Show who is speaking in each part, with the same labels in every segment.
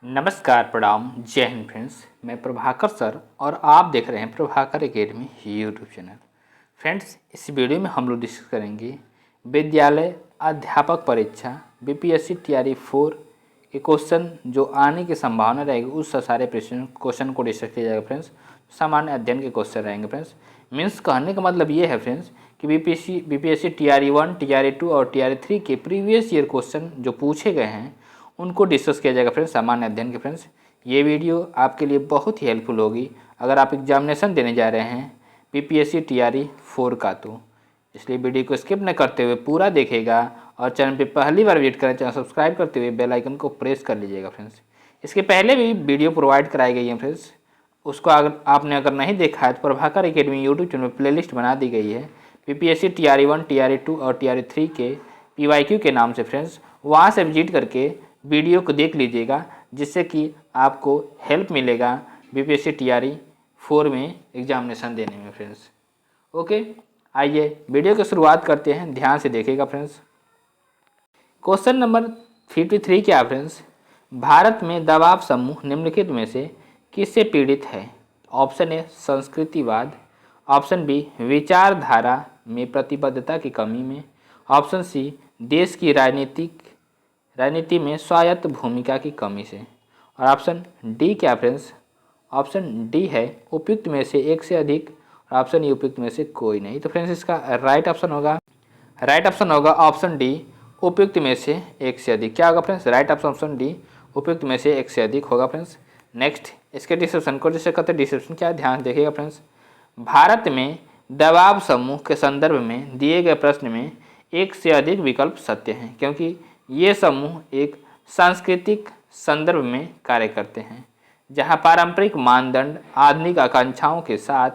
Speaker 1: नमस्कार, प्रणाम, जय हिंद फ्रेंड्स। मैं प्रभाकर सर और आप देख रहे हैं Prabhakar academy YouTube channel. Friends, इस वीडियो में हम लोग डिस्कस करेंगे विद्यालय अध्यापक परीक्षा बीपीएससी टीआरई 4 के क्वेश्चन जो आने की संभावना रहेगी उस सारे क्वेश्चन को डिस्कस किया जाएगा। फ्रेंड्स, सामान्य अध्ययन के क्वेश्चन रहेंगे। फ्रेंड्स, मीन्स कहने का मतलब ये है फ्रेंड्स कि बीपीएससी टीआरई 1, टीआरई 2 और टीआरई 3 के प्रीवियस ईयर क्वेश्चन जो पूछे गए हैं उनको डिस्कस किया जाएगा। फ्रेंड्स, सामान्य अध्ययन के फ्रेंड्स, ये वीडियो आपके लिए बहुत ही हेल्पफुल होगी अगर आप एग्जामिनेशन देने जा रहे हैं बीपीएससी टीआरई 4 का। तो इसलिए वीडियो को स्किप न करते हुए पूरा देखिएगा और चैनल पे पहली बार विजिट करें, चैनल सब्सक्राइब करते हुए बेल आइकन को प्रेस कर लीजिएगा। फ्रेंड्स, इसके पहले भी वीडियो प्रोवाइड कराई गई है फ्रेंड्स, उसको आपने अगर नहीं देखा है तो प्रभाकर एकेडमी यूट्यूब चैनल पर प्लेलिस्ट बना दी गई है बीपीएससी टीआरई 1, टीआरई 2 और टीआरई 3 के पीवाईक्यू के नाम से। फ्रेंड्स, वहाँ से विजिट करके वीडियो को देख लीजिएगा जिससे कि आपको हेल्प मिलेगा बीपीएससी टीआरई 4 में एग्जामिनेशन देने में। फ्रेंड्स, ओके, आइए वीडियो की शुरुआत करते हैं, ध्यान से देखिएगा। फ्रेंड्स, क्वेश्चन नंबर 53 क्या है फ्रेंड्स? भारत में दबाव समूह निम्नलिखित में से किससे पीड़ित है? ऑप्शन ए संस्कृतिवाद, ऑप्शन बी विचारधारा में प्रतिबद्धता की कमी में, ऑप्शन सी देश की राजनीति में स्वायत्त भूमिका की कमी से, और ऑप्शन डी क्या फ्रेंड्स? ऑप्शन डी है उपयुक्त में से एक से अधिक, और ऑप्शन ई उपयुक्त में से कोई नहीं। तो फ्रेंड्स, इसका राइट ऑप्शन होगा ऑप्शन डी, उपयुक्त में से एक से अधिक। क्या होगा फ्रेंड्स? राइट ऑप्शन डी, उपयुक्त में से एक से अधिक होगा। फ्रेंड्स, नेक्स्ट इसके डिस्क्रिप्शन को जिसे कहते हैं डिस्क्रिप्शन क्या है, ध्यान देखिएगा। फ्रेंड्स, भारत में दबाव समूह के संदर्भ में दिए गए प्रश्न में एक से अधिक विकल्प सत्य हैं क्योंकि ये समूह एक सांस्कृतिक संदर्भ में कार्य करते हैं जहां पारंपरिक मानदंड आधुनिक आकांक्षाओं के साथ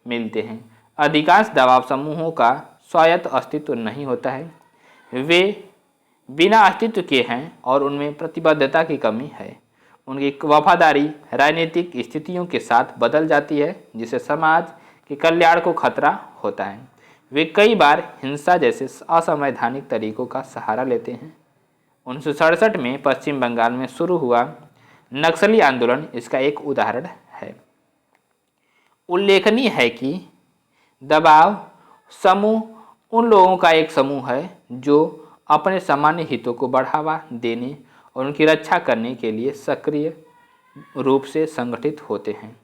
Speaker 1: मिलते हैं। अधिकांश दबाव समूहों का स्वायत्त अस्तित्व नहीं होता है, वे बिना अस्तित्व के हैं और उनमें प्रतिबद्धता की कमी है। उनकी वफादारी राजनीतिक स्थितियों के साथ बदल जाती है जिससे समाज के कल्याण को खतरा होता है। वे कई बार हिंसा जैसे असंवैधानिक तरीकों का सहारा लेते हैं। 1967 में पश्चिम बंगाल में शुरू हुआ नक्सली आंदोलन इसका एक उदाहरण है। उल्लेखनीय है कि दबाव समूह उन लोगों का एक समूह है जो अपने सामान्य हितों को बढ़ावा देने और उनकी रक्षा करने के लिए सक्रिय रूप से संगठित होते हैं।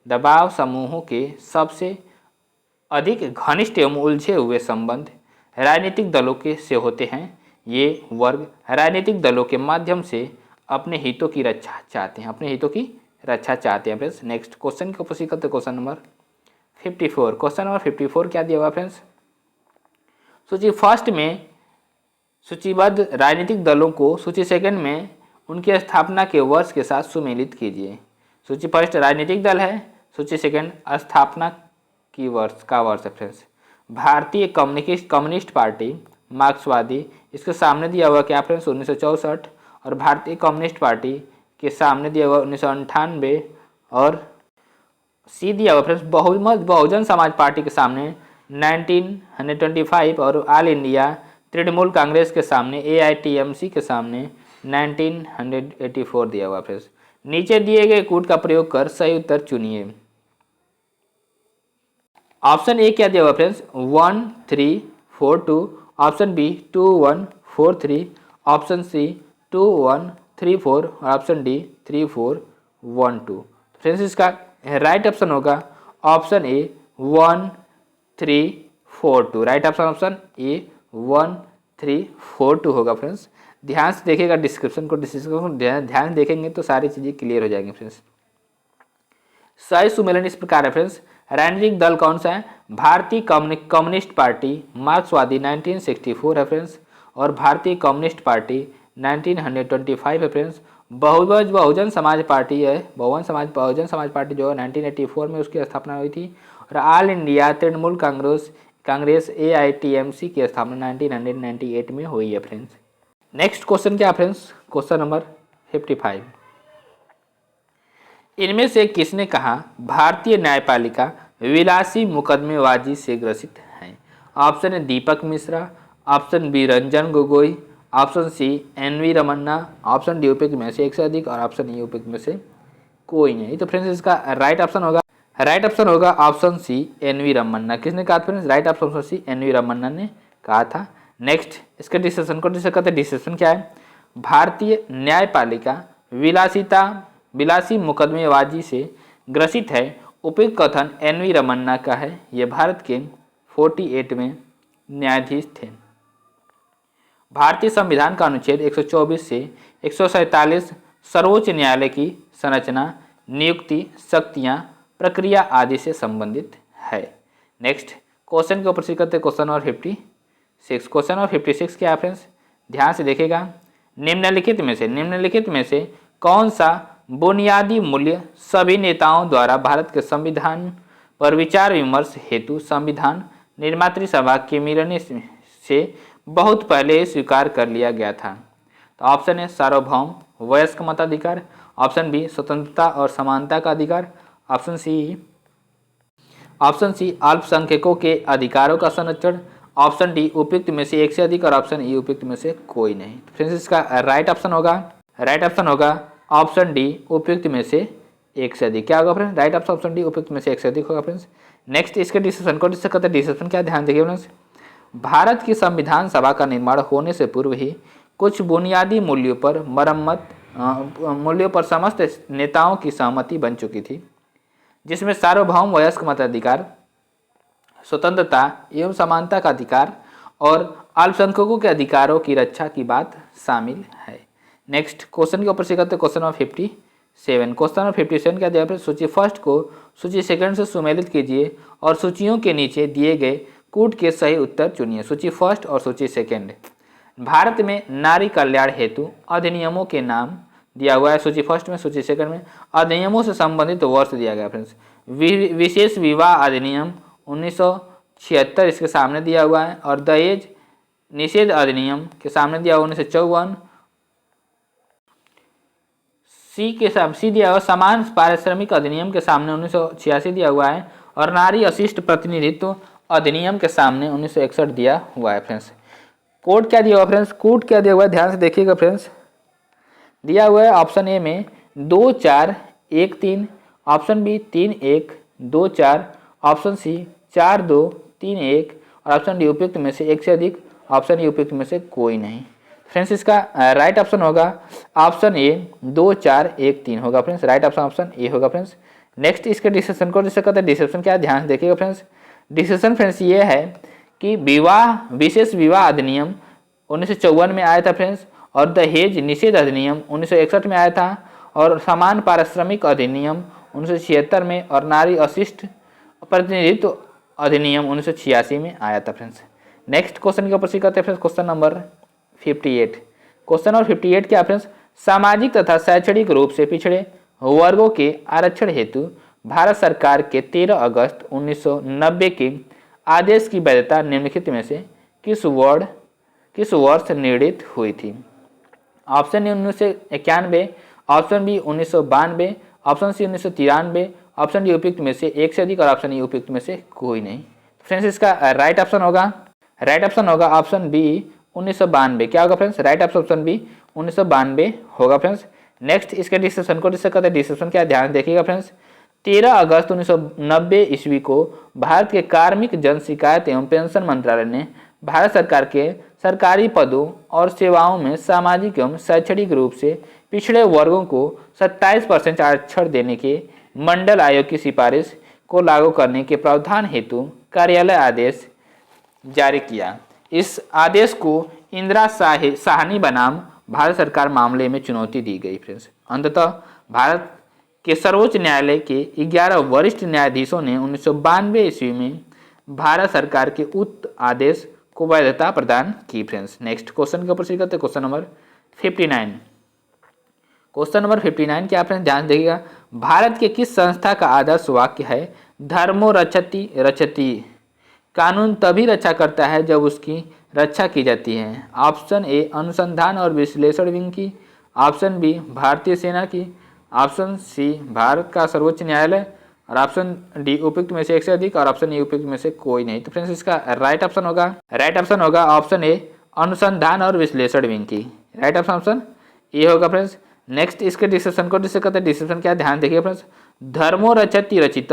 Speaker 1: दबाव समूहों के सबसे अधिक घनिष्ठ एवं उलझे हुए संबंध राजनीतिक दलों के से होते हैं। ये वर्ग राजनीतिक दलों के माध्यम से अपने हितों की रक्षा चाहते हैं। फ्रेंड्स, नेक्स्ट क्वेश्चन को प्रस्तुत करते क्वेश्चन नंबर 54। क्वेश्चन नंबर 54 क्या दिया हुआ फ्रेंड्स? सूची फर्स्ट में सूचीबद्ध राजनीतिक दलों को सूची सेकंड में उनकी स्थापना के वर्ष के साथ सुमेलित कीजिए। सूची फर्स्ट राजनीतिक दल है, सूची सेकंड स्थापना की वर्ष है। फ्रेंड्स, भारतीय कम्युनिस्ट पार्टी मार्क्सवादी, इसके सामने दिया हुआ क्या फ्रेंड्स? 1964, और भारतीय कम्युनिस्ट पार्टी के सामने दिया हुआ 1998, और सी दिया हुआ फ्रेंड्स बहुजन समाज पार्टी के सामने 1925, और ऑल इंडिया तृणमूल कांग्रेस के सामने AITMC के सामने 1984 दिया हुआ। फ्रेंड्स, नीचे दिए गए कूट का प्रयोग कर सही उत्तर चुनिए। ऑप्शन ए क्या दिया हुआ friends? 1342, option B 2143, option C 2134, और ऑप्शन डी 3412। फ्रेंड्स, इसका राइट ऑप्शन होगा option A 1342। Right option A 1342 होगा। फ्रेंड्स, ध्यान से देखिएगा डिस्क्रिप्शन को ध्यान देखेंगे तो सारी चीज़ें क्लियर हो जाएंगी। फ्रेंड्स, सही सुमेलन इस प्रकार है। फ्रेंड्स, राजनीतिक दल कौन सा है? भारतीय कम्युनिस्ट पार्टी मार्क्सवादी 1964 है फ्रेंड्स, और भारतीय कम्युनिस्ट पार्टी 1925 है। फ्रेंड्स, बहुजन समाज पार्टी है, बहुजन समाज पार्टी जो है 1984 में उसकी स्थापना हुई थी, और all India Trinamool Congress AITMC की स्थापना 1998 में हुई है। फ्रेंड्स, नेक्स्ट क्वेश्चन क्या फ्रेंड्स? Question number 55। इनमें से किसने कहा भारतीय न्यायपालिका विलासी मुकदमेबाजी से ग्रसित है? Option A Deepak Mishra, option B Ranjan Gogoi, option C N V. Ramana, option D उपयुक्त में से एक से अधिक और ऑप्शन ई उपयुक्त में से कोई नहीं। तो फ्रेंड्स इसका राइट ऑप्शन होगा ऑप्शन सी एन.वी. रमन्ना। किसने कहा था friends? Right option C N V. Ramana ने कहा था। नेक्स्ट इसके डिस्कशन को डिस्कस करते हैं। डिस्कशन क्या है? भारतीय न्यायपालिका विलासी मुकदमेबाजी से ग्रसित है। उपयुक्त कथन एन.वी. रमन्ना का है। ये भारत के 48वें न्यायाधीश थे। भारतीय संविधान का अनुच्छेद 124 से 147 सर्वोच्च न्यायालय की संरचना, नियुक्ति, शक्तियां, प्रक्रिया आदि से संबंधित है। नेक्स्ट क्वेश्चन के ऊपर से करते क्वेश्चन नंबर 56। क्वेश्चन नंबर 56 क्या है फ्रेंड्स? ध्यान से देखिएगा। निम्नलिखित में से कौन सा बुनियादी मूल्य सभी नेताओं द्वारा भारत के संविधान पर विचार विमर्श हेतु संविधान निर्मात्री सभा के मिलने से बहुत पहले स्वीकार कर लिया गया था? तो ऑप्शन ए सार्वभौम वयस्क मताधिकार, ऑप्शन बी स्वतंत्रता और समानता का अधिकार, ऑप्शन सी अल्पसंख्यकों के अधिकारों का संरक्षण, ऑप्शन डी उपयुक्त में से एक से अधिक और ऑप्शन ई उपयुक्त में से कोई नहीं। फ्रेंड्स इसका राइट ऑप्शन होगा ऑप्शन डी उपयुक्त में से एक से अधिक। क्या होगा फ्रेंड्स? राइट ऑप्शन डी उपयुक्त में से एक से अधिक होगा फ्रेंड्स। नेक्स्ट इसके डिस्कशन को डिस्कस करते हैं। डिस्कशन क्या? ध्यान देखिए फ्रेंड्स। भारत की संविधान सभा का निर्माण होने से पूर्व ही कुछ बुनियादी मूल्यों पर समस्त नेताओं की सहमति बन चुकी थी, जिसमें सार्वभौम वयस्क मताधिकार, स्वतंत्रता एवं समानता का अधिकार और अल्पसंख्यकों के अधिकारों की रक्षा की बात शामिल है। नेक्स्ट क्वेश्चन के ऊपर से करते क्वेश्चन नंबर 57। क्वेश्चन नंबर 57 क्या दिया है? सूची फर्स्ट को सूची सेकंड से सुमेलित कीजिए और सूचियों के नीचे दिए गए कूट के सही उत्तर चुनिए। सूची फर्स्ट और सूची सेकंड। भारत में नारी कल्याण हेतु अधिनियमों के नाम दिया हुआ है सूची फर्स्ट में। सूची सेकंड में अधिनियमों से संबंधित वर्ष दिया गया फ्रेंड्स। विशेष विवाह अधिनियम 1976 इसके सामने दिया हुआ है और दहेज निषेध अधिनियम के सामने दिया हुआ 1954। सी दिया हुआ समान पारिश्रमिक अधिनियम के सामने 1986 दिया हुआ है और नारी अशिष्ट प्रतिनिधित्व अधिनियम के सामने 1961 दिया हुआ है फ्रेंड्स। कोड क्या दिया हुआ फ्रेंड्स? कोड क्या दिया हुआ है? ध्यान से देखिएगा फ्रेंड्स। दिया हुआ है ऑप्शन ए में 2413, ऑप्शन बी 3124, ऑप्शन सी 4231 और ऑप्शन डी उपयुक्त में से एक से अधिक, ऑप्शन ई उपयुक्त में से कोई नहीं। फ्रेंड्स इसका राइट ऑप्शन होगा ऑप्शन ए 2413 होगा फ्रेंड्स। राइट ऑप्शन ए होगा फ्रेंड्स। नेक्स्ट इसके डिस्कशन को डिस्कस करते हैं। डिस्कशन क्या है? ध्यान से देखिएगा फ्रेंड्स। डिस्कशन फ्रेंड्स ये है कि विशेष विवाह अधिनियम 1954 में आया था फ्रेंड्स और दहेज निषेध अधिनियम 1961 में आया था और समान पारिश्रमिक अधिनियम 1976 में और नारी अशिष्ट प्रतिनिधित्व अधिनियम 1986 में आया था फ्रेंड्स। नेक्स्ट क्वेश्चन के ऊपर से करते हैं friends question number 58। Question number 58 क्या फ्रेंड्स? सामाजिक तथा शैक्षणिक रूप से पिछड़े वर्गों के आरक्षण हेतु भारत सरकार के 13 अगस्त 1990 के आदेश की वैधता निम्नलिखित में से किस वर्ष निर्णित हुई थी? Option A 1991, option B 1992, option C 1993, option D उपयुक्त में से एक से अधिक और ऑप्शन ई उपयुक्त में से कोई नहीं। फ्रेंड्स इसका राइट ऑप्शन होगा ऑप्शन बी 1992। क्या होगा फ्रेंड्स? राइट ऑप्शन बी 1992 होगा फ्रेंड्स। नेक्स्ट इसके डिस्कशन को डिस्कस करते हैं। डिस्कशन क्या? ध्यान देखिएगा फ्रेंड्स। 13 अगस्त 1990 ईस्वी को भारत के कार्मिक जन शिकायत एवं पेंशन मंत्रालय ने भारत सरकार के सरकारी पदों और सेवाओं में सामाजिक एवं शैक्षणिक रूप से पिछड़े वर्गों को 27% आरक्षण देने के मंडल आयोग की सिफारिश को लागू करने के प्रावधान हेतु कार्यालय आदेश जारी किया। इस आदेश को इंदिरा साहनी बनाम भारत सरकार मामले में चुनौती दी गई फ्रेंड्स। अंततः भारत के सर्वोच्च न्यायालय के 11 वरिष्ठ न्यायाधीशों ने 1992 ईस्वी में भारत सरकार के उक्त आदेश को वैधता प्रदान की फ्रेंड्स। नेक्स्ट क्वेश्चन के ऊपर से करते क्वेश्चन नंबर 59। क्वेश्चन नंबर 59 क्या फ्रेंड्स? ध्यान देखिएगा। भारत के किस संस्था का आदर्श वाक्य है धर्मो रक्षति रक्षति? कानून तभी रक्षा करता है जब उसकी रक्षा की जाती है। ऑप्शन ए अनुसंधान और विश्लेषण विंग की, ऑप्शन बी भारतीय सेना की, ऑप्शन सी भारत का सर्वोच्च न्यायालय और ऑप्शन डी उपयुक्त में से एक से अधिक और ऑप्शन ई उपयुक्त में से कोई नहीं। तो फ्रेंड्स इसका राइट ऑप्शन होगा ऑप्शन ए अनुसंधान और विश्लेषण विंग की। राइट ऑप्शन ये होगा फ्रेंड्स। नेक्स्ट इसके डिस्क्रिप्शन को जिससे कहते हैं डिस्क्रिप्शन क्या, ध्यान देखिए फ्रेंड्स। धर्मो रक्षति रचित,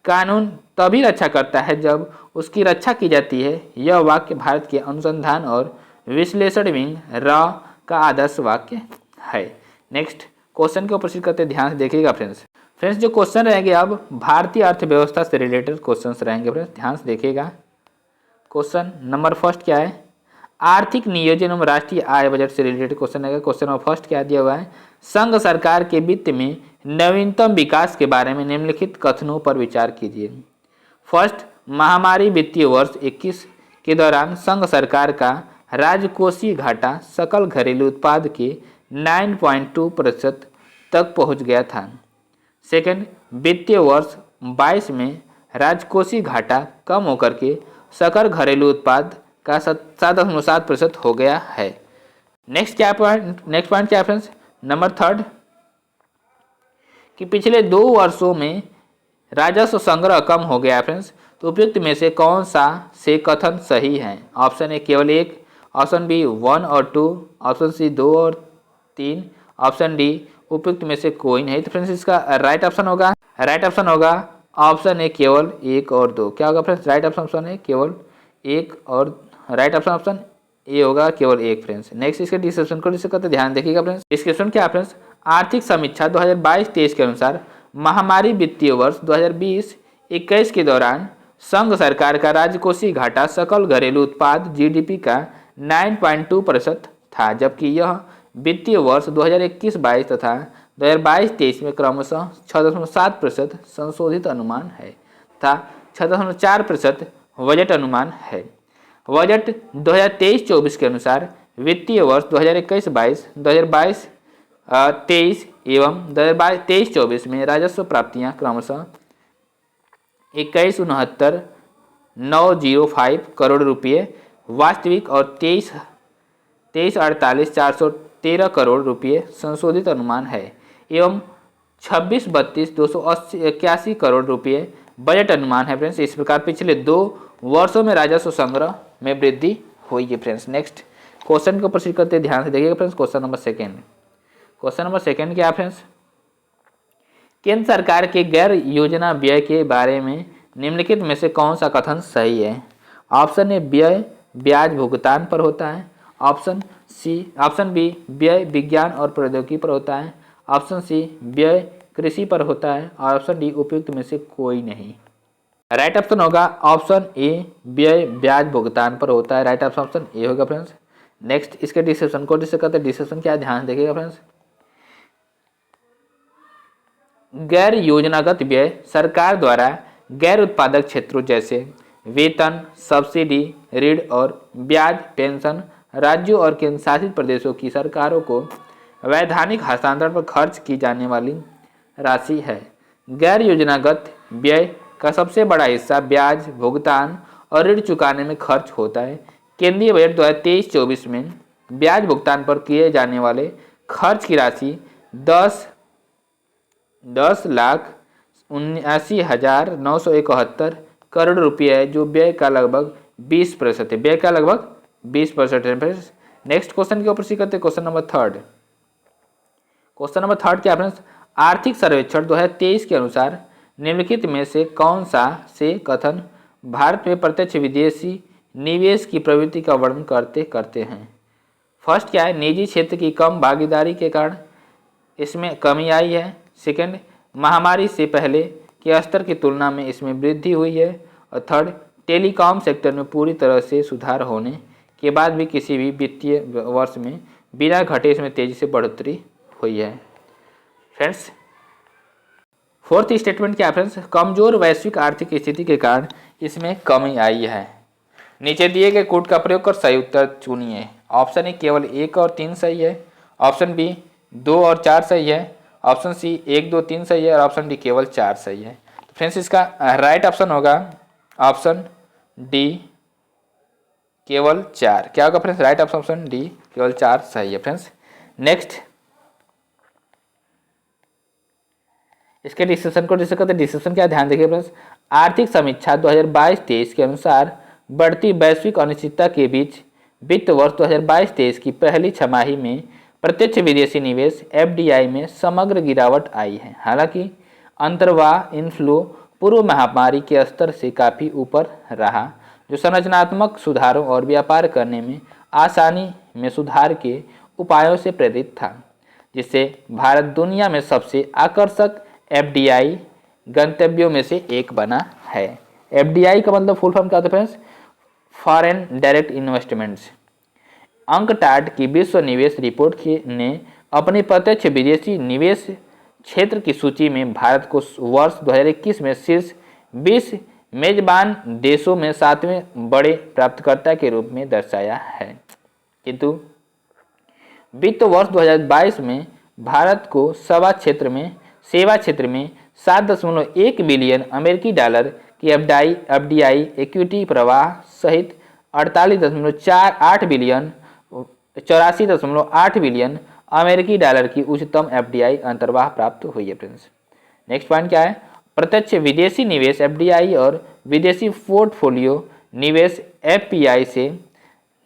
Speaker 1: कानून तभी रक्षा करता है जब उसकी रक्षा की जाती है। यह वाक्य भारत के अनुसंधान और विश्लेषण विंग रॉ का आदर्श वाक्य है। नेक्स्ट क्वेश्चन के ऊपर करते ध्यान से देखिएगा फ्रेंड्स। फ्रेंड्स जो क्वेश्चन रहेंगे अब भारतीय अर्थव्यवस्था से रिलेटेड क्वेश्चंस रहेंगे फ्रेंड्स, ध्यान से देखिएगा। क्वेश्चन नंबर फर्स्ट क्या है, आर्थिक नियोजन एवं राष्ट्रीय आय बजट से रिलेटेड क्वेश्चन है। क्वेश्चन नंबर फर्स्ट क्या दिया हुआ है, संघ सरकार के वित्त में नवीनतम विकास के बारे में निम्नलिखित कथनों पर विचार कीजिए। फर्स्ट, महामारी वित्तीय वर्ष 21 के दौरान संघ सरकार का राजकोषीय घाटा सकल घरेलू उत्पाद के 9.2% तक पहुंच गया था। सेकंड, वित्तीय वर्ष 22 में राजकोषीय घाटा कम होकर के सकल घरेलू उत्पाद का 7.7% हो गया है। नेक्स्ट पॉइंट क्या है फ्रेंड्स, नंबर थर्ड, कि पिछले 2 वर्षों में राजस्व संग्रह कम हो गया है फ्रेंड्स। तो उपयुक्त में से कौन सा से कथन सही है? ऑप्शन ए केवल 1, ऑप्शन बी 1 और 2, ऑप्शन सी 2 और 3, ऑप्शन डी उपयुक्त में से कोई नहीं। तो फ्रेंड्स इसका राइट ऑप्शन होगा ऑप्शन ए केवल 1 और 2। क्या होगा फ्रेंड्स, राइट ऑप्शन है केवल 1 और राइट ऑप्शन ए होगा केवल 1 फ्रेंड्स। नेक्स्ट इसके डिस्क्रिप्शन को जिससे कहते ध्यान देखिएगा फ्रेंड्स। डिस्क्रिप्शन क्या फ्रेंड्स, आर्थिक समीक्षा 2022-23 के अनुसार महामारी वित्तीय वर्ष 2020-21 के दौरान संघ सरकार का राजकोषीय घाटा सकल घरेलू उत्पाद जीडीपी का 9.2% था, जबकि यह वित्तीय वर्ष 2021-22 तथा 2022-23 में क्रमशः 6.7% संशोधित अनुमान है तथा 6.4% बजट अनुमान है। बजट 2023-24 के अनुसार वित्तीय वर्ष 2021-22, 2022-23 एवं 2023-24 में राजस्व प्राप्तियां क्रमशः 21,69,905 करोड़ रुपये वास्तविक और 23,48,413 करोड़ रुपये संशोधित अनुमान है एवं 26,32,281 करोड़ रुपये बजट अनुमान है फ्रेंड्स। इस प्रकार पिछले 2 वर्षों में राजस्व संग्रह में वृद्धि हुई है फ्रेंड्स। नेक्स्ट क्वेश्चन को प्रोसीड करते ध्यान से देखिएगा फ्रेंड्स। क्वेश्चन नंबर सेकंड क्या फ्रेंड्स, केंद्र सरकार के गैर योजना व्यय के बारे में निम्नलिखित में से कौन सा कथन सही है? ऑप्शन ए व्यय ब्याज भुगतान पर होता है, ऑप्शन बी व्यय विज्ञान और प्रौद्योगिकी पर होता है, ऑप्शन सी व्यय कृषि पर होता है और ऑप्शन डी उपयुक्त में से कोई नहीं। राइट ऑप्शन होगा ऑप्शन ए व्यय ब्याज भुगतान पर होता है। राइट ऑप्शन ए होगा फ्रेंड्स। नेक्स्ट इसके डिस्क्रिप्शन को जिससे कहते हैं डिस्क्रिप्शन क्या, ध्यान देखिएगा फ्रेंड्स। गैर योजनागत व्यय सरकार द्वारा गैर उत्पादक क्षेत्रों जैसे वेतन, सब्सिडी, ऋण और ब्याज, पेंशन राज्यों और केंद्र शासित प्रदेशों की सरकारों को वैधानिक हस्तांतरण पर खर्च की जाने वाली राशि है। गैर योजनागत व्यय का सबसे बड़ा हिस्सा ब्याज भुगतान और ऋण चुकाने में खर्च होता है। केंद्रीय बजट 2023-24 में ब्याज भुगतान पर किए जाने वाले खर्च की राशि 10,79,971 करोड़ रुपये है, जो व्यय का लगभग 20% है। व्यय का लगभग 20% है। नेक्स्ट क्वेश्चन के ऊपर सी करते हैं क्वेश्चन नंबर थर्ड क्या फ्रेंड्स, आर्थिक सर्वेक्षण 2023 के अनुसार निम्नलिखित में से कौन सा से कथन भारत में प्रत्यक्ष विदेशी निवेश की प्रवृत्ति का वर्णन करते हैं? फर्स्ट क्या है, निजी क्षेत्र की कम भागीदारी के कारण इसमें कमी आई है। सेकंड, महामारी से पहले के स्तर की तुलना में इसमें वृद्धि हुई है। और थर्ड, टेलीकॉम सेक्टर में पूरी तरह से सुधार होने के बाद भी किसी भी वित्तीय वर्ष में बिना घटे इसमें तेजी से बढ़ोतरी हुई है। फ्रेंड्स फोर्थ स्टेटमेंट क्या फ्रेंड्स, कमजोर वैश्विक आर्थिक स्थिति के कारण इसमें कमी आई है। नीचे दिए गए कोड का प्रयोग कर सही उत्तर चुनिए। ऑप्शन ए केवल 1 और 3 सही है, ऑप्शन बी 2 और 4 सही है, ऑप्शन सी 1, 2, 3 सही है और ऑप्शन डी केवल 4 सही है। तो फ्रेंड्स इसका राइट ऑप्शन होगा ऑप्शन डी केवल 4। क्या होगा फ्रेंड्स, राइट ऑप्शन डी केवल 4 सही है फ्रेंड्स। नेक्स्ट इसके डिस्कशन को डिस्कस करते हैं। डिस्कशन क्या, ध्यान देखिए फ्रेंड्स। आर्थिक समीक्षा 2022-23 के अनुसार बढ़ती वैश्विक अनिश्चितता के बीच वित्त वर्ष 2022-23 की पहली छमाही में प्रत्यक्ष विदेशी निवेश एफडीआई में समग्र गिरावट आई है। हालांकि अंतर्वाह इनफ्लो पूर्व महामारी के स्तर से काफ़ी ऊपर रहा, जो संरचनात्मक सुधारों और व्यापार करने में आसानी में सुधार के उपायों से प्रेरित था, जिससे भारत दुनिया में सबसे आकर्षक एफडीआई गंतव्यों में से एक बना है। एफडीआई का मतलब फुल फॉर्म क्या होता है friends? Foreign direct investments. UNCTAD की विश्व निवेश रिपोर्ट ने अपनी प्रत्यक्ष विदेशी निवेश क्षेत्र की सूची में भारत को वर्ष 2021 में शीर्ष 20 मेजबान देशों में 7वें बड़े प्राप्तकर्ता के रूप में दर्शाया है। किंतु वित्त वर्ष 2022 में भारत को सेवा क्षेत्र में 7.1 बिलियन अमेरिकी डॉलर की एफडीआई इक्विटी प्रवाह सहित 84.8 बिलियन अमेरिकी डॉलर की उच्चतम एफडीआई अंतर्वाह प्राप्त हुई है फ्रेंड्स। नेक्स्ट पॉइंट क्या है? प्रत्यक्ष विदेशी निवेश एफडीआई और विदेशी पोर्टफोलियो निवेश एफपीआई से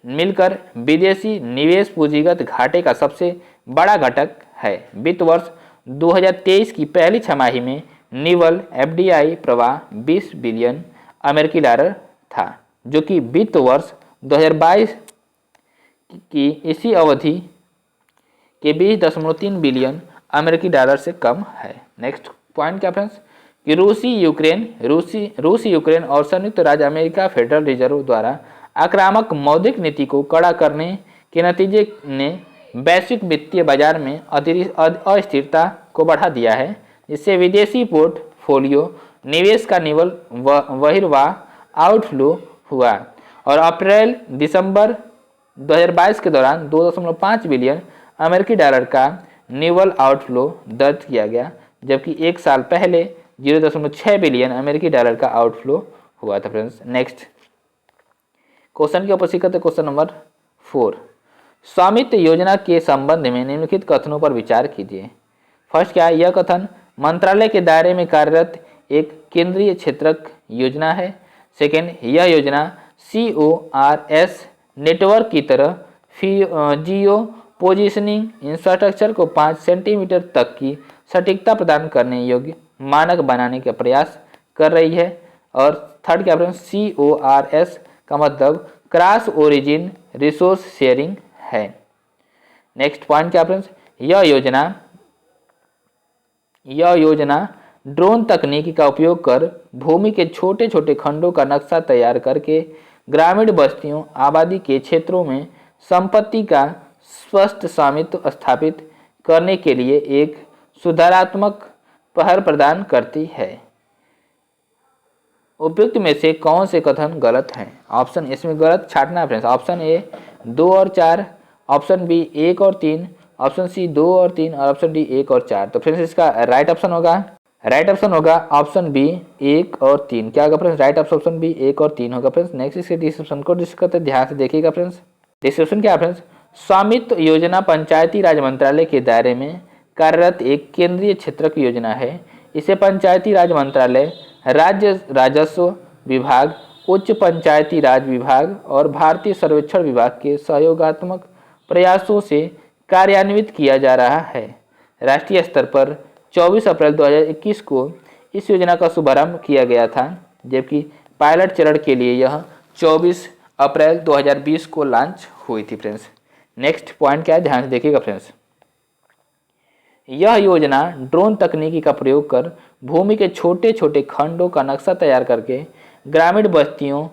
Speaker 1: मिलकर विदेशी निवेश पूंजीगत घाटे का सबसे बड़ा घटक है। वित्त वर्ष 2023 की पहली छमाही में निवल एफडीआई प्रवाह 20 बिलियन अमेरिकी डॉलर था, जो कि वित्त वर्ष 2022 की इसी अवधि के 20.3 बिलियन अमेरिकी डॉलर से कम है। नेक्स्ट पॉइंट क्या फ्रेंड्स? कि रूस यूक्रेन और संयुक्त राज्य अमेरिका फेडरल रिजर्व द्वारा आक्रामक मौद्रिक नीति को कड़ा करने के नतीजे ने वैश्विक वित्तीय बाजार में अस्थिरता को बढ़ा दिया है, जिससे विदेशी पोर्टफोलियो निवेश का निवल बहिर्वाह आउटफ्लो हुआ और अप्रैल दिसंबर 2022 के दौरान 2.5 बिलियन अमेरिकी डॉलर का निवल आउटफ्लो दर्ज किया गया, जबकि एक साल पहले 0.6 बिलियन अमेरिकी डॉलर का आउटफ्लो हुआ था फ्रेंड्स। नेक्स्ट क्वेश्चन के ऊपर सीखते क्वेश्चन नंबर 4। स्वामित्व योजना के संबंध में निम्नलिखित कथनों पर विचार कीजिए। फर्स्ट क्या है? यह कथन मंत्रालय के दायरे में कार्यरत एक केंद्रीय क्षेत्रक योजना है। सेकेंड, यह योजना CORS नेटवर्क की तरह जियो पोजिशनिंग इंफ्रास्ट्रक्चर को 5 सेंटीमीटर तक की सटीकता प्रदान करने योग्य मानक बनाने का प्रयास कर रही है। और थर्ड क्या फ्रेंड्स? CORS का मतलब क्रॉस ओरिजिन रिसोर्स शेयरिंग है। नेक्स्ट पॉइंट क्या फ्रेंड्स? यह योजना ड्रोन तकनीक का उपयोग कर भूमि के छोटे छोटे खंडों का नक्शा तैयार करके ग्रामीण बस्तियों आबादी के क्षेत्रों में संपत्ति का स्पष्ट स्वामित्व स्थापित करने के लिए एक सुधारात्मक पहल प्रदान करती है। उपयुक्त में से कौन से कथन गलत हैं? ऑप्शन इसमें गलत छांटना है फ्रेंड्स। ऑप्शन ए 2 और 4, ऑप्शन बी 1 और 3, ऑप्शन सी 2 और 3 और ऑप्शन डी 1 और 4। तो फ्रेंड्स इसका राइट ऑप्शन होगा ऑप्शन बी 1 और 3। क्या होगा फ्रेंड्स? राइट ऑप्शन बी 1 और 3 होगा फ्रेंड्स। नेक्स्ट इसके डिस्क्रिप्शन को डिस्कस करते ध्यान से देखिएगा फ्रेंड्स। डिस्क्रिप्शन क्या है फ्रेंड्स? स्वामित्व योजना पंचायती राज मंत्रालय के दायरे में कार्यरत एक केंद्रीय क्षेत्र की योजना है। इसे पंचायती राज मंत्रालय, राज्य राजस्व विभाग, उच्च पंचायती राज विभाग और भारतीय सर्वेक्षण विभाग के सहयोगात्मक प्रयासों से कार्यान्वित किया जा रहा है। राष्ट्रीय स्तर पर 24 अप्रैल 2021 को इस योजना का शुभारंभ किया गया था, जबकि पायलट चरण के लिए यह 24 अप्रैल 2020 को लॉन्च हुई थी फ्रेंड्स। नेक्स्ट पॉइंट क्या है? ध्यान से देखिएगा फ्रेंड्स। यह योजना ड्रोन तकनीकी का प्रयोग कर भूमि के छोटे छोटे खंडों का नक्शा तैयार करके ग्रामीण बस्तियों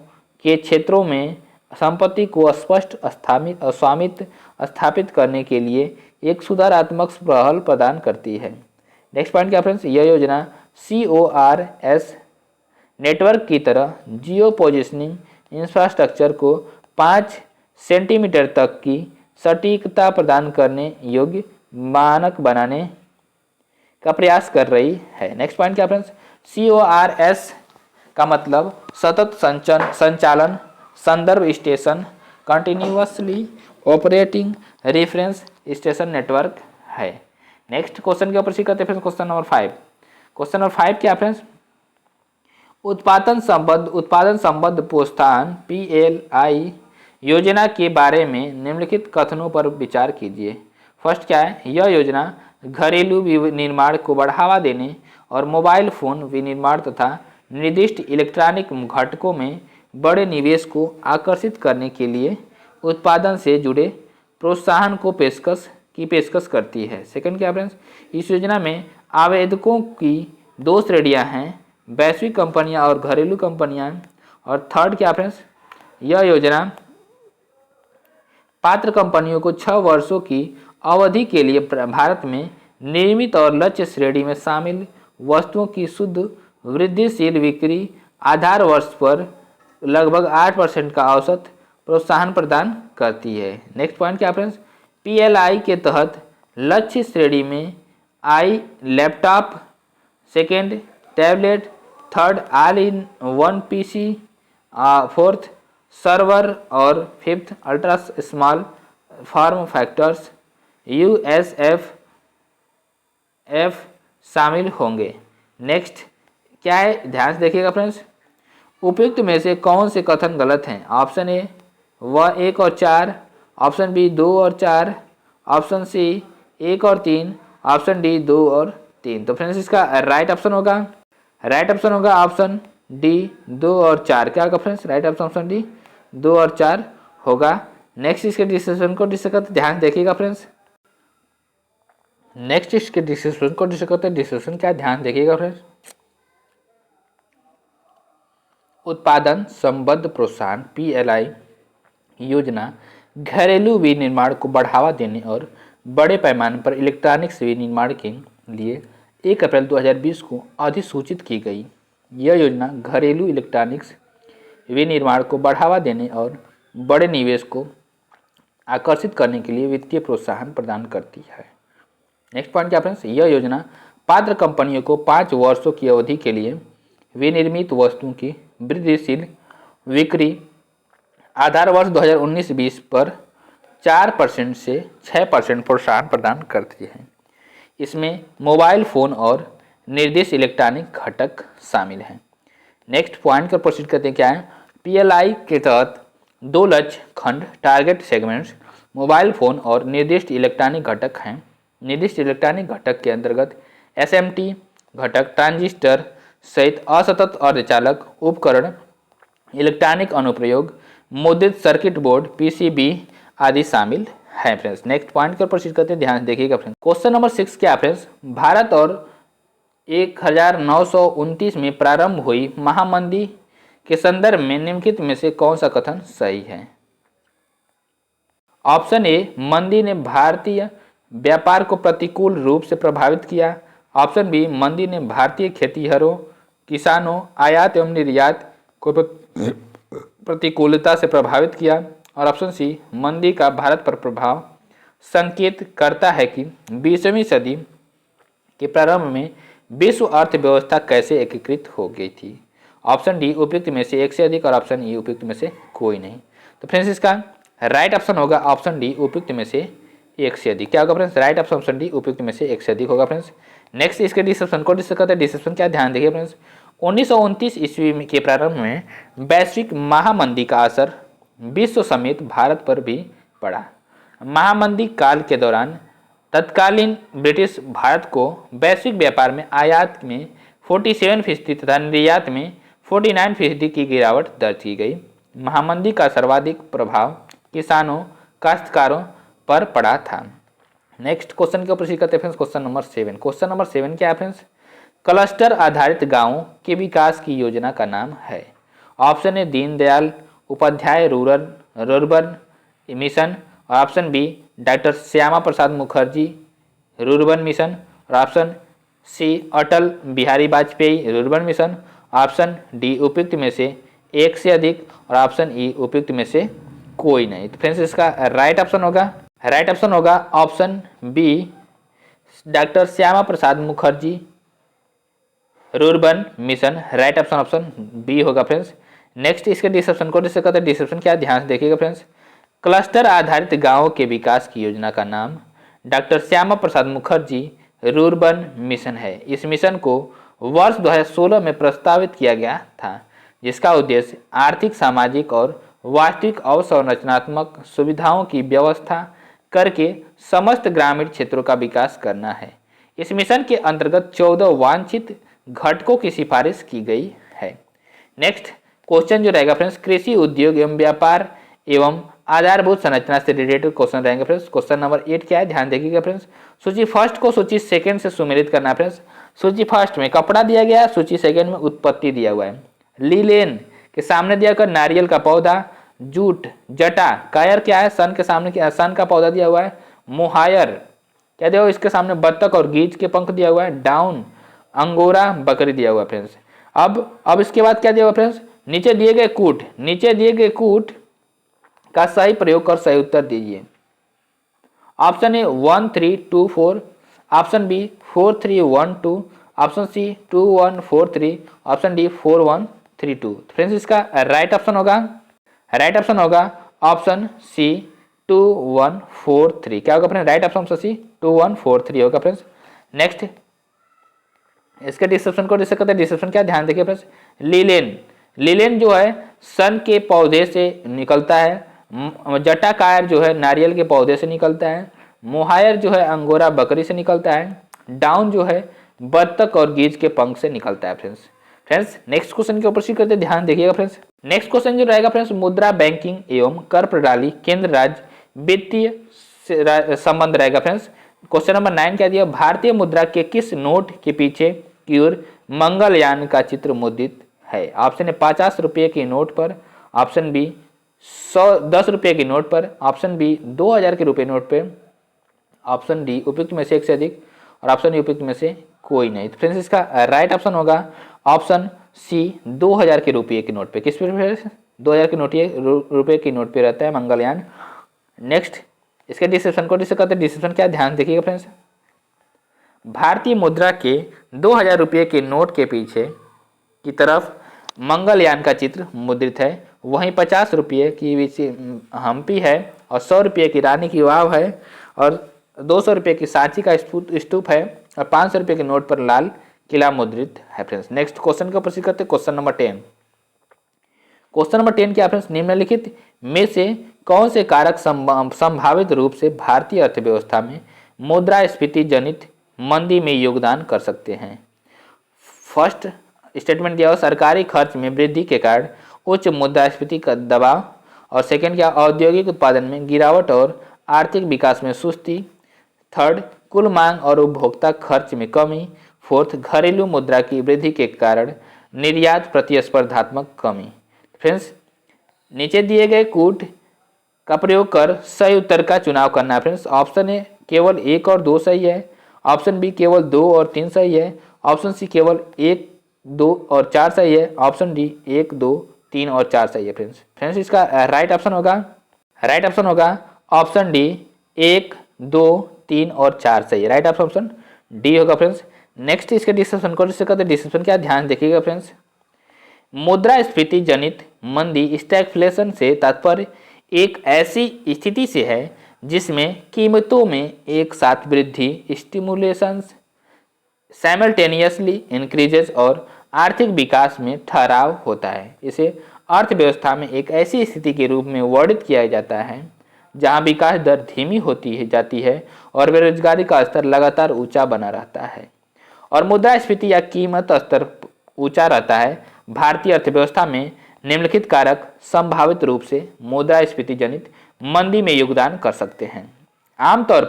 Speaker 1: के क्षेत्रों में संपत्ति को स्पष्ट स्वामित्व स्थापित करने के लिए एक सुधारात्मक पहल प्रदान करती है। नेक्स्ट पॉइंट क्या फ्रेंड्स? यह योजना CORS नेटवर्क की तरह जियो पोजिशनिंग इंफ्रास्ट्रक्चर को 5 सेंटीमीटर तक की सटीकता प्रदान करने योग्य मानक बनाने का प्रयास कर रही है। नेक्स्ट पॉइंट क्या फ्रेंड्स? CORS का मतलब सतत संचालन संदर्भ station, continuously operating reference station network है। नेक्स्ट क्वेश्चन के ऊपर सीखते हैं friends. Question number 5। Question number 5 क्या फ्रेंड्स? उत्पादन संबद्ध प्रोत्साहन PLI योजना के बारे में निम्नलिखित कथनों पर विचार कीजिए। फर्स्ट क्या है, यह योजना घरेलू विनिर्माण को बढ़ावा देने और मोबाइल फोन विनिर्माण तथा निर्दिष्ट इलेक्ट्रॉनिक घटकों में बड़े निवेश को आकर्षित करने के लिए उत्पादन से जुड़े प्रोत्साहन को पेशकश करती है। सेकंड क्या फ्रेंड्स, इस योजना में आवेदकों की दो श्रेणियां हैं, वैश्विक कंपनियां और घरेलू कंपनियां। और थर्ड क्या फ्रेंड्स, यह योजना पात्र कंपनियों को 6 वर्षों की अवधि के लिए भारत में निर्मित और लक्ष्य श्रेणी में शामिल वस्तुओं की शुद्ध वृद्धिशील बिक्री आधार वर्ष पर लगभग 8% का औसत प्रोत्साहन प्रदान करती है। नेक्स्ट पॉइंट क्या फ्रेंड्स, पीएलआई के तहत लक्ष्य श्रेणी में आई laptop, second tablet, third all in one PC, fourth server और fifth ultra small form factors USF शामिल होंगे। नेक्स्ट क्या है, ध्यान से देखिएगा फ्रेंड्स, उपयुक्त में से कौन से कथन गलत हैं। ऑप्शन ए वह 1 और 4, ऑप्शन बी 2 और 4, ऑप्शन सी 1 और 3, ऑप्शन डी 2 और 3। तो फ्रेंड्स इसका राइट ऑप्शन होगा ऑप्शन डी 2 और 4। क्या होगा फ्रेंड्स, राइट ऑप्शन डी 2 और 4 होगा। नेक्स्ट इसके डिस्कशन को डिस्कस करते, ध्यान देखिएगा फ्रेंड्स। नेक्स्ट इसके डिस्कशन को डिस्कस करते हैं। डिस्कशन क्या, ध्यान देखिएगा फ्रेंड्स। उत्पादन संबद्ध प्रोत्साहन पीएलआई योजना घरेलू विनिर्माण को बढ़ावा देने और बड़े पैमाने पर इलेक्ट्रॉनिक्स विनिर्माण के लिए 1 अप्रैल 2020 को अधिसूचित की गई। यह योजना घरेलू इलेक्ट्रॉनिक्स विनिर्माण को बढ़ावा देने और बड़े निवेश को आकर्षित करने के लिए वित्तीय प्रोत्साहन प्रदान करती है। नेक्स्ट पॉइंट क्या फ्रेंड्स, यह योजना पात्र कंपनियों को 5 वर्षों की अवधि के लिए विनिर्मित वस्तुओं की वृद्धिशील बिक्री आधार वर्ष 2019-20 पर 4% से 6% प्रोत्साहन प्रदान करती है। इसमें मोबाइल फोन और निर्दिष्ट इलेक्ट्रॉनिक घटक शामिल हैं। नेक्स्ट पॉइंट का प्रोसीड करते हैं, क्या है, पीएलआई के तहत 2 लक्ष्य खंड टारगेट सेगमेंट्स मोबाइल फोन और निर्दिष्ट इलेक्ट्रॉनिक घटक हैं। निर्दिष्ट इलेक्ट्रॉनिक घटक के अंतर्गत एसएमटी घटक, ट्रांजिस्टर सहित असतत अर्धचालक उपकरण, इलेक्ट्रॉनिक अनुप्रयोग, मुद्रित सर्किट बोर्ड, पीसीबी आदि शामिल है फ्रेंड्स। नेक्स्ट पॉइंट पर प्रोसीड करते हैं, ध्यान देखिएगा फ्रेंड्स। क्वेश्चन नंबर 6 क्या फ्रेंड्स, भारत और 1929 में प्रारंभ हुई महामंदी के संदर्भ में निम्नलिखित में से कौन सा कथन सही है। ऑप्शन ए, मंदी ने भारतीय व्यापार को प्रतिकूल रूप से प्रभावित किया। ऑप्शन बी, मंदी ने भारतीय खेतीहरों, किसानों, आयात एवं निर्यात को प्रतिकूलता से प्रभावित किया। और ऑप्शन सी, मंदी का भारत पर प्रभाव संकेत करता है कि 20वीं सदी के प्रारंभ में विश्व अर्थव्यवस्था कैसे एकीकृत हो गई थी। ऑप्शन डी उपयुक्त में से एक से अधिक और ऑप्शन ई उपयुक्त में से कोई नहीं। तो फ्रेंड्स इसका राइट ऑप्शन होगा ऑप्शन डी उपयुक्त में से एक से अधिक। क्या होगा फ्रेंड्स, राइट ऑप्शन डी उपयुक्त में से एक से अधिक होगा फ्रेंड्स। नेक्स्ट इसके डिस्क्रिप्शन को डिस्कस करते हैं। डिस्क्रिप्शन क्या, ध्यान देखिए फ्रेंड्स। 1929 ईस्वी के प्रारंभ में वैश्विक महामंदी का असर विश्व समेत भारत पर भी पड़ा। महामंदी काल के दौरान तत्कालीन ब्रिटिश भारत को वैश्विक व्यापार में आयात में 47% तथा निर्यात में 49% की गिरावट दर्ज की गई। महामंदी का सर्वाधिक प्रभाव किसानों, काश्तकारों पर पड़ा था। नेक्स्ट क्वेश्चन के ऊपर प्रोसीड करते हैं friends. Question number 7। Question number 7 क्या है फ्रेंड्स, क्लस्टर आधारित गांवों के विकास की योजना का नाम है। Option A, Deendayal Upadhyay rural rurban mission. और option B, doctor Shyama Prasad Mukherjee rurban mission. और option C, Atal Bihari Vajpayee rurban mission. Option D उपयुक्त में से एक से अधिक और ऑप्शन ई उपयुक्त में से कोई नहीं। तो फ्रेंड्स इसका राइट ऑप्शन होगा option B, doctor Shyama Prasad Mukherjee rurban mission. Right option B होगा फ्रेंड्स। नेक्स्ट इसके डिस्क्रिप्शन को डिस्कस करते हैं। डिस्क्रिप्शन क्या, ध्यान से देखिएगा फ्रेंड्स। क्लस्टर आधारित गांवों के विकास की योजना का नाम doctor Shyama Prasad Mukherjee rurban mission है। इस मिशन को वर्ष 2016 में प्रस्तावित किया गया था, जिसका उद्देश्य आर्थिक, सामाजिक और वास्तविक अवसंरचनात्मक सुविधाओं की व्यवस्था करके समस्त ग्रामीण क्षेत्रों का विकास करना है। इस मिशन के अंतर्गत 14 वांछित घटकों की सिफारिश की गई है। नेक्स्ट क्वेश्चन जो रहेगा फ्रेंड्स, कृषि उद्योग एवं व्यापार एवं आधारभूत संरचना से रिलेटेड क्वेश्चन रहेंगे फ्रेंड्स। क्वेश्चन नंबर 8 क्या है, ध्यान देखिएगा फ्रेंड्स। सूची फर्स्ट को सूची सेकंड से सुमेलित करना है फ्रेंड्स। सूची फर्स्ट में कपड़ा दिया गया है, सूची सेकंड में उत्पत्ति दिया हुआ है। लीलेन के सामने दिया हुआ नारियल का पौधा, जूट, जटा, कायर क्या है, सन के सामने क्या, सन का पौधा दिया हुआ है। मोहायर क्या दिया हुआ, इसके सामने बत्तख और गीज के पंख दिया हुआ है। डाउन अंगोरा बकरी दिया हुआ है फ्रेंड्स। अब इसके बाद क्या दिया हुआ फ्रेंड्स, नीचे दिए गए कूट, नीचे दिए गए कूट का सही प्रयोग कर सही उत्तर दीजिए। Option A 1 3 2 4, option B 4 3 1 2, option C 2 1 4 3, option D 4 1 3 2। Friends इसका राइट ऑप्शन होगा ऑप्शन सी 2 1 4 3। क्या होगा फ्रेंड्स, राइट ऑप्शन सी 2 1 4 3 होगा फ्रेंड्स। नेक्स्ट इसके डिस्क्रिप्शन को डिस्कस करते हैं। डिस्क्रिप्शन क्या, ध्यान देखिए फ्रेंड्स। लीलेन जो है सन के पौधे से निकलता है। जटाकायर जो है नारियल के पौधे से निकलता है। मोहायर जो है अंगोरा बकरी से निकलता है। डाउन जो है बत्तख और गीज के पंख से निकलता है फ्रेंड्स नेक्स्ट क्वेश्चन के ऊपर सीख करते ध्यान देखिएगा फ्रेंड्स। नेक्स्ट क्वेश्चन जो रहेगा फ्रेंड्स, मुद्रा बैंकिंग एवं कर प्रणाली केंद्र राज्य वित्तीय संबंध रहेगा फ्रेंड्स। क्वेश्चन नंबर 9 क्या दिया, भारतीय मुद्रा के किस नोट के पीछे की ओर मंगलयान का चित्र मुद्रित है। ऑप्शन ए 50 रुपये के नोट पर, ऑप्शन बी 10 रुपये के नोट पर, ऑप्शन बी 2000 के रुपये नोट पर, ऑप्शन डी उपयुक्त में से एक से अधिक, और ऑप्शन उपयुक्त में से कोई नहीं। तो फ्रेंड्स इसका राइट ऑप्शन होगा ऑप्शन सी 2000 के रुपये के नोट पे। किस पे 2000 के रुपये के नोट पे रहता है मंगलयान। नेक्स्ट इसके डिस्क्रिप्शन को डिस्कस करते हैं। डिस्क्रिप्शन क्या, ध्यान देखिएगा फ्रेंड्स। भारतीय मुद्रा के 2000 रुपये के नोट के पीछे की तरफ मंगलयान का चित्र मुद्रित है। वहीं 50 रुपये की हम्पी है और 100 रुपये की रानी की वाव है और 200 रुपये की सांची का स्तूप है और 500 रुपये के नोट पर लाल किला मुद्रित है फ्रेंड्स। नेक्स्ट क्वेश्चन का प्रश्न करते हैं। Question number 10। क्वेश्चन नंबर 10 क्या फ्रेंड्स, निम्नलिखित में से कौन से कारक संभावित रूप से भारतीय अर्थव्यवस्था में मुद्रास्फीति जनित मंदी में योगदान कर सकते हैं। फर्स्ट स्टेटमेंट दिया हुआ, सरकारी खर्च में वृद्धि के कारण उच्च मुद्रास्फीति का दबाव, और सेकेंड क्या, औद्योगिक उत्पादन में गिरावट और आर्थिक विकास में सुस्ती। थर्ड, कुल मांग और उपभोक्ता खर्च में कमी। फोर्थ, घरेलू मुद्रा की वृद्धि के कारण निर्यात प्रतिस्पर्धात्मक कमी। फ्रेंड्स नीचे दिए गए कूट का प्रयोग कर सही उत्तर का चुनाव करना है फ्रेंड्स। ऑप्शन ए केवल 1 और 2 सही है, ऑप्शन बी केवल 2 और 3 सही है, ऑप्शन सी केवल 1 2 और 4 सही है, ऑप्शन डी 1 2 3 और 4 सही है फ्रेंड्स इसका राइट ऑप्शन होगा ऑप्शन डी 1 2 3 और 4 सही है। राइट ऑप्शन डी होगा फ्रेंड्स। नेक्स्ट इसके डिस्क्रिप्शन को डिस्क्रिप्शन क्या, ध्यान देखिएगा फ्रेंड्स। मुद्रास्फीति जनित मंदी स्टैगफ्लेशन से तात्पर्य एक ऐसी स्थिति से है जिसमें कीमतों में एक साथ वृद्धि स्टिमुलेशंस साइमल्टेनियसली इंक्रीजेस और आर्थिक विकास में ठहराव होता है। इसे अर्थव्यवस्था में एक ऐसी स्थिति के रूप में वर्णित किया जाता है जहां विकास दर धीमी जाती है और बेरोजगारी का स्तर लगातार ऊंचा बना रहता है और मुद्रास्फीति या कीमत स्तर ऊंचा रहता है। भारतीय अर्थव्यवस्था में निम्नलिखित कारक संभावित रूप से मुद्रास्फीति जनित मंदी में योगदान कर सकते हैं। आमतौर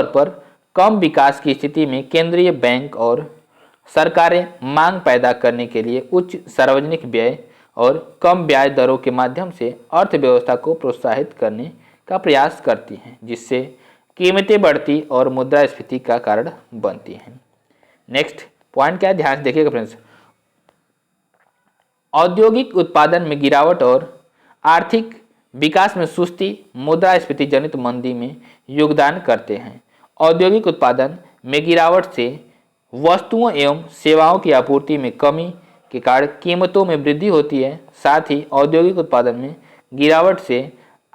Speaker 1: पर कम विकास की स्थिति में केंद्रीय बैंक और सरकारें मांग पैदा करने के लिए उच्च सार्वजनिक व्यय और कम ब्याज दरों के माध्यम से अर्थव्यवस्था को प्रोत्साहित करने का प्रयास करती हैं, जिससे कीमतें बढ़ती और मुद्रास्फीति का कारण बनती हैं। नेक्स्ट पॉइंट क्या है, ध्यान देखिएगा फ्रेंड्स। औद्योगिक उत्पादन में गिरावट और आर्थिक विकास में सुस्ती मुद्रास्फीति जनित मंदी में योगदान करते हैं। औद्योगिक उत्पादन में गिरावट से वस्तुओं एवं सेवाओं की आपूर्ति में कमी के कारण कीमतों में वृद्धि होती है। साथ ही औद्योगिक उत्पादन में गिरावट से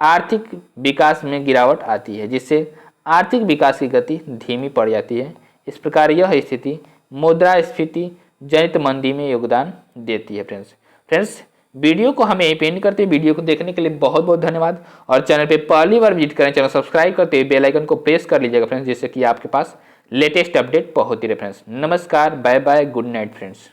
Speaker 1: आर्थिक विकास में गिरावट आती है, जिससे आर्थिक विकास की गति धीमी पड़ जाती है। इस प्रकार यह स्थिति मुद्रास्फीति जनित मंदी में योगदान देती है फ्रेंड्स। वीडियो को हमें यहीं पे एंड करते हैं। वीडियो को देखने के लिए बहुत बहुत धन्यवाद और चैनल पे पहली बार विजिट करें, चैनल सब्सक्राइब करते हुए बेल आइकन को प्रेस कर लीजिएगा फ्रेंड्स, जिससे कि आपके पास लेटेस्ट अपडेट पहुंचती रहे फ्रेंड्स। नमस्कार, bye bye, good night friends.